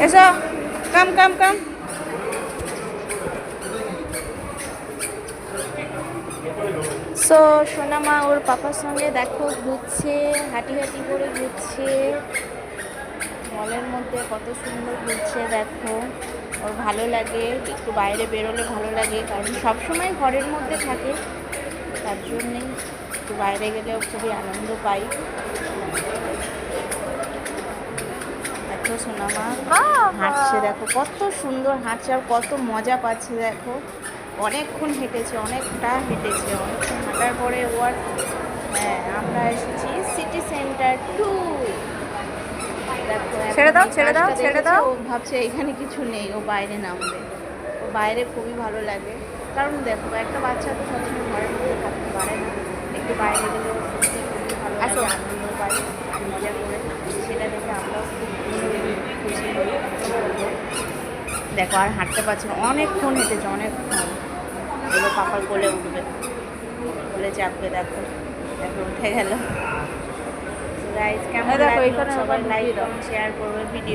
এসো, কাম কাম কাম। সো সোনামা ওর পাপার সঙ্গে দেখো ঘুরছে, হাঁটি হাঁটি করে ঘুরছে মলের মধ্যে, কত সুন্দর ঘুরছে দেখো। ওর ভালো লাগে, একটু বাইরে বেরোলে ভালো লাগে, কারণ সবসময় ঘরের মধ্যে থাকে, তার জন্যেই একটু বাইরে গেলেও খুবই আনন্দ পাই। দেখো সোনামা হাঁটছে, দেখো কত সুন্দর হাঁটছে আর কত মজা পাচ্ছে দেখো। অনেকক্ষণ হেঁটেছে, অনেকটা হেঁটেছে, অনেকক্ষণ হাঁটার পরে ও আর হ্যাঁ আমরা এসেছি সিটি সেন্টার 2। দেখো ছেড়ে দাও ছেড়ে দাও কাজটা ছেড়ে দেখেছে, দাও। ও ভাবছে এখানে কিছু নেই, ও বাইরে নামবে। ও বাইরে খুবই ভালো লাগে, কারণ দেখো একটা বাচ্চা তো সবসময় ঘরের মধ্যে থাকতে পারে না, একটু বাইরে গেলে ওর সত্যি খুবই ভালো লাগে, আনন্দ পাই, মজা করে। সেটা দেখে আমরাও খুব খুশি হই। দেখো আর হাঁটতে পারছে না, অনেকক্ষণ হেঁটেছে, অনেকক্ষণ। এগুলো পাপার কোলে উঠবে, কোলে চাপবে, দেখো দেখো উঠে গেল। গাইজ কেমন দেখো লাগলো এখানে সবাই ওখানে লাইক দিয়ে দাও। কমেন্ট শেয়ার করবে ভিডিও।